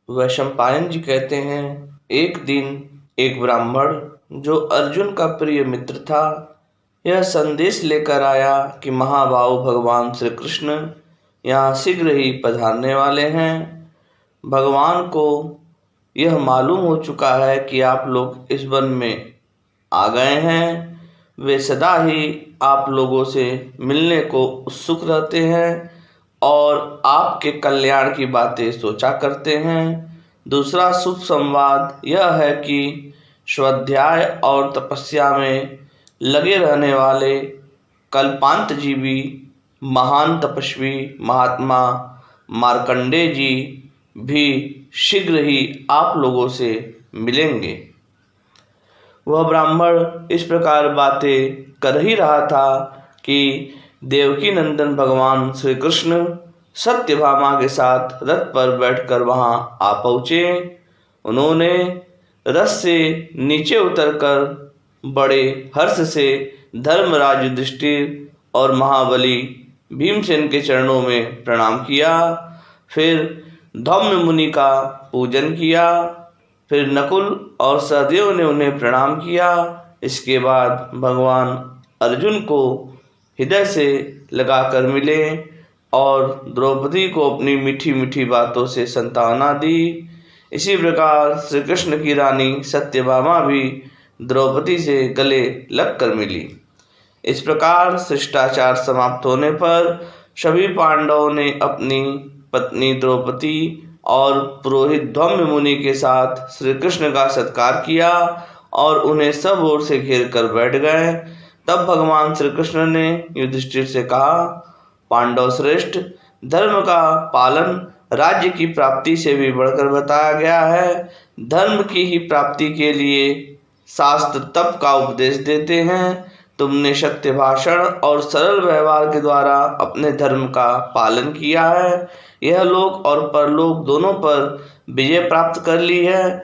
वैशंपायन जी कहते हैं, एक दिन एक ब्राह्मण जो अर्जुन का प्रिय मित्र था, यह संदेश लेकर आया कि महाबाहु भगवान श्री कृष्ण यहाँ शीघ्र ही पधारने वाले हैं। भगवान को यह मालूम हो चुका है कि आप लोग इस वन में आ गए हैं। वे सदा ही आप लोगों से मिलने को उत्सुक रहते हैं और आपके कल्याण की बातें सोचा करते हैं। दूसरा शुभ संवाद यह है कि स्वाध्याय और तपस्या में लगे रहने वाले कल्पांतजीवी महान तपस्वी महात्मा मार्कंडेय जी भी शीघ्र ही आप लोगों से मिलेंगे। वह ब्राह्मण इस प्रकार बातें कर ही रहा था कि देवकी नंदन भगवान श्री कृष्ण सत्यभामा के साथ रथ पर बैठकर वहां आ पहुँचे। उन्होंने रथ से नीचे उतरकर बड़े हर्ष से धर्मराज युधिष्ठिर और महाबली भीमसेन के चरणों में प्रणाम किया। फिर धौम्य मुनि का पूजन किया। फिर नकुल और सहदेव ने उन्हें प्रणाम किया। इसके बाद भगवान अर्जुन को हृदय से लगाकर मिले और द्रौपदी को अपनी मीठी मीठी बातों से सांत्वना दी। इसी प्रकार श्री कृष्ण की रानी सत्यभामा भी द्रौपदी से गले लगकर मिली। इस प्रकार शिष्टाचार समाप्त होने पर सभी पांडवों ने अपनी पत्नी द्रौपदी और पुरोहित धौम्य मुनि के साथ श्री कृष्ण का सत्कार किया और उन्हें सब ओर से घेर कर बैठ गए। तब भगवान श्री कृष्ण ने युधिष्ठिर से कहा, पांडव श्रेष्ठ, धर्म का पालन राज्य की प्राप्ति से भी बढ़कर बताया गया है। धर्म की ही प्राप्ति के लिए शास्त्र तप का उपदेश देते हैं। तुमने सत्य भाषण और सरल व्यवहार के द्वारा अपने धर्म का पालन किया है। यह लोक और परलोक दोनों पर विजय प्राप्त कर ली है।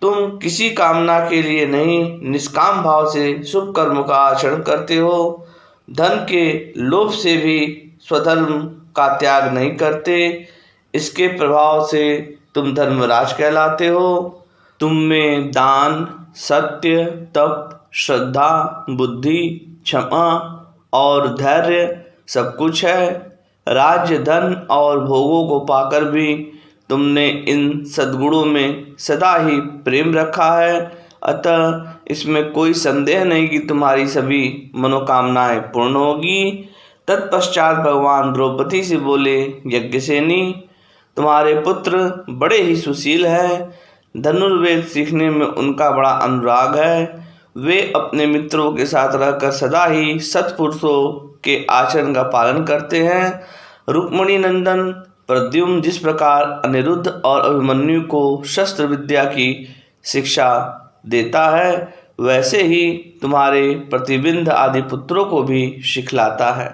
तुम किसी कामना के लिए नहीं, निष्काम भाव से शुभ कर्म का आचरण करते हो। धन के लोभ से भी स्वधर्म का त्याग नहीं करते। इसके प्रभाव से तुम धर्मराज कहलाते हो। तुम में दान, सत्य, तप, श्रद्धा, बुद्धि, क्षमा और धैर्य सब कुछ है। राज्य, धन और भोगों को पाकर भी तुमने इन सद्गुणों में सदा ही प्रेम रखा है। अतः इसमें कोई संदेह नहीं कि तुम्हारी सभी मनोकामनाएं पूर्ण होगी। तत्पश्चात भगवान द्रौपदी से बोले, यज्ञसेनी, तुम्हारे पुत्र बड़े ही सुशील हैं। धनुर्वेद सीखने में उनका बड़ा अनुराग है। वे अपने मित्रों के साथ रहकर सदा ही सत्पुरुषों के आचरण का पालन करते हैं। रुक्मिणी नंदन प्रद्युम्न जिस प्रकार अनिरुद्ध और अभिमन्यु को शस्त्र विद्या की शिक्षा देता है, वैसे ही तुम्हारे प्रतिबिंध आदि पुत्रों को भी सिखलाता है।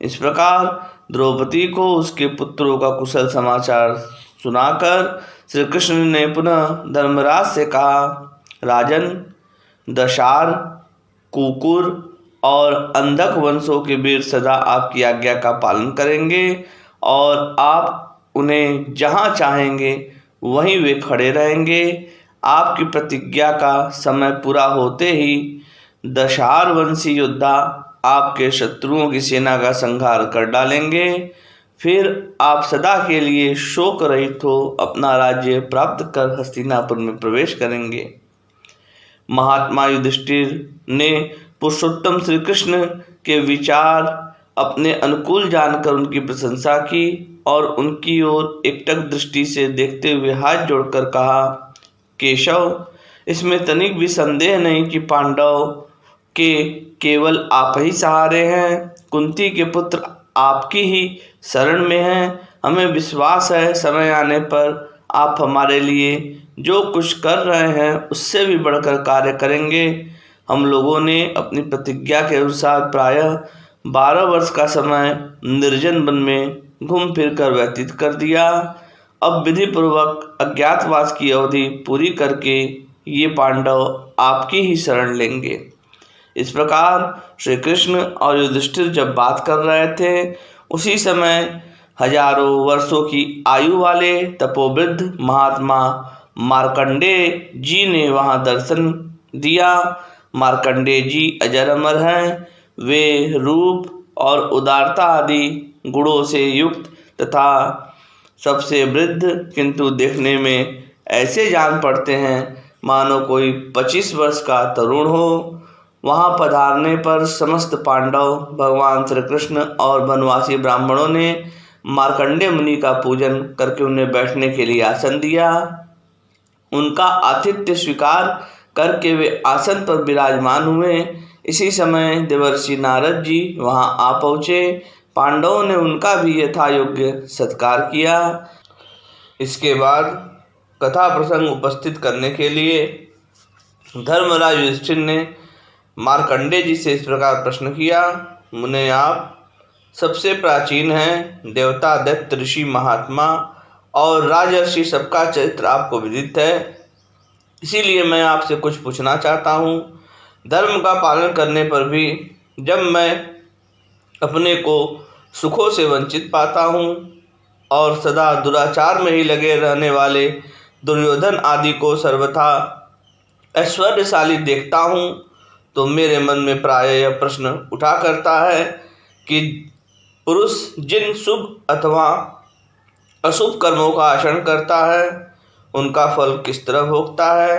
इस प्रकार द्रौपदी को उसके पुत्रों का कुशल समाचार सुनाकर श्री कृष्ण ने पुनः धर्मराज से कहा, राजन, दशार, कुकुर और अंधक वंशों के वीर सदा आपकी आज्ञा का पालन करेंगे और आप उन्हें जहाँ चाहेंगे वहीं वे खड़े रहेंगे। आपकी प्रतिज्ञा का समय पूरा होते ही दशार वंशी योद्धा आपके शत्रुओं की सेना का संहार कर डालेंगे। फिर आप सदा के लिए शोक रहित हो अपना राज्य प्राप्त कर हस्तिनापुर में प्रवेश करेंगे। महात्मा युधिष्ठिर ने पुरुषोत्तम श्री कृष्ण के विचार अपने अनुकूल जानकर उनकी प्रशंसा की और उनकी ओर एकटक दृष्टि से देखते हुए हाथ जोड़कर कहा, केशव, इसमें तनिक भी संदेह नहीं कि पांडव के केवल आप ही सहारे हैं। कुंती के पुत्र आपकी ही शरण में हैं। हमें विश्वास है समय आने पर आप हमारे लिए जो कुछ कर रहे हैं उससे भी बढ़कर कार्य करेंगे। हम लोगों ने अपनी प्रतिज्ञा के अनुसार प्रायः 12 वर्ष का समय निर्जन वन में घूम फिर कर व्यतीत कर दिया। अब विधि पूर्वक अज्ञातवास की अवधि पूरी करके ये पांडव आपकी ही शरण लेंगे। इस प्रकार श्री कृष्ण और युधिष्ठिर जब बात कर रहे थे, उसी समय हजारों वर्षों की आयु वाले तपोवृद्ध महात्मा मार्कंडेय जी ने वहां दर्शन दिया। मार्कंडेय जी अजर अमर हैं। वे रूप और उदारता आदि गुणों से युक्त तथा सबसे वृद्ध, किंतु देखने में ऐसे जान पड़ते हैं मानो कोई 25 वर्ष का तरुण हो। वहां पधारने पर समस्त पांडव, भगवान श्री कृष्ण और वनवासी ब्राह्मणों ने मार्कंडेय मुनि का पूजन करके उन्हें बैठने के लिए आसन दिया। उनका आतिथ्य स्वीकार करके वे आसन पर विराजमान हुए। इसी समय देवर्षि नारद जी वहां आ पहुँचे। पांडवों ने उनका भी यथा योग्य सत्कार किया। इसके बाद कथा प्रसंग उपस्थित करने के लिए धर्मराज युधिष्ठिर ने मार्कंडेय जी से इस प्रकार प्रश्न किया। मुने, आप सबसे प्राचीन हैं, देवता, दैत्य, ऋषि, महात्मा और राजर्षि सबका चरित्र आपको विदित है। इसीलिए मैं आपसे कुछ पूछना चाहता हूँ। धर्म का पालन करने पर भी जब मैं अपने को सुखों से वंचित पाता हूँ और सदा दुराचार में ही लगे रहने वाले दुर्योधन आदि को सर्वथा ऐश्वर्यशाली देखता हूँ, तो मेरे मन में प्रायः यह प्रश्न उठा करता है कि पुरुष जिन शुभ अथवा अशुभ कर्मों का आचरण करता है उनका फल किस तरह भोगता है,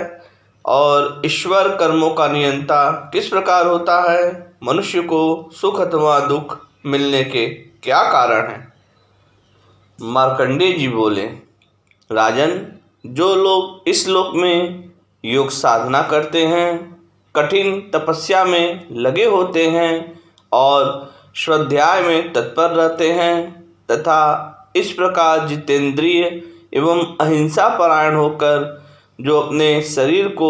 और ईश्वर कर्मों का नियंता किस प्रकार होता है। मनुष्य को सुख अथवा दुख मिलने के क्या कारण हैं। मार्कंडेय जी बोले, राजन, जो लोग इस लोक में योग साधना करते हैं, कठिन तपस्या में लगे होते हैं और स्वाध्याय में तत्पर रहते हैं तथा इस प्रकार जितेंद्रिय एवं अहिंसा परायण होकर जो अपने शरीर को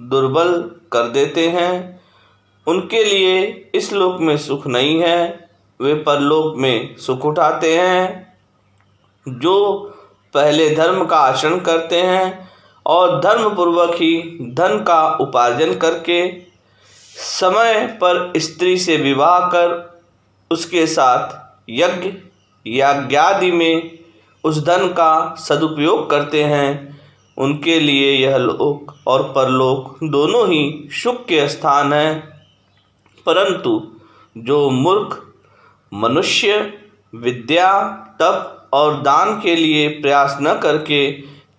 दुर्बल कर देते हैं, उनके लिए इस लोक में सुख नहीं है। वे परलोक में सुख उठाते हैं। जो पहले धर्म का आचरण करते हैं और धर्म पूर्वक ही धन का उपार्जन करके समय पर स्त्री से विवाह कर उसके साथ यज्ञ याज्ञादि में उस धन का सदुपयोग करते हैं, उनके लिए यह लोक और परलोक दोनों ही सुख के स्थान हैं। परंतु जो मूर्ख मनुष्य विद्या, तप और दान के लिए प्रयास न करके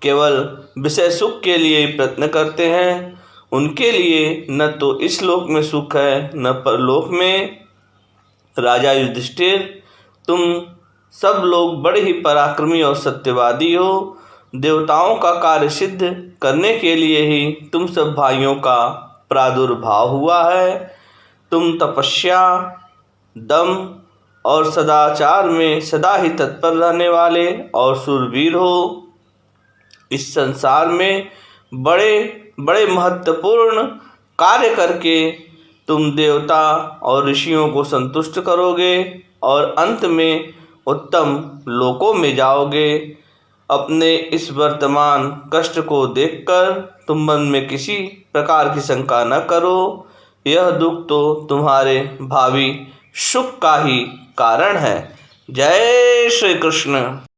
केवल विषय सुख के लिए प्रयत्न करते हैं, उनके लिए न तो इस लोक में सुख है न परलोक में। राजा युधिष्ठिर, तुम सब लोग बड़े ही पराक्रमी और सत्यवादी हो। देवताओं का कार्य सिद्ध करने के लिए ही तुम सब भाइयों का प्रादुर्भाव हुआ है। तुम तपस्या, दम और सदाचार में सदा ही तत्पर रहने वाले और शूरवीर हो। इस संसार में बड़े बड़े महत्वपूर्ण कार्य करके तुम देवता और ऋषियों को संतुष्ट करोगे और अंत में उत्तम लोकों में जाओगे। अपने इस वर्तमान कष्ट को देखकर तुम मन में किसी प्रकार की शंका न करो। यह दुख तो तुम्हारे भावी सुख का ही कारण है। जय श्री कृष्ण।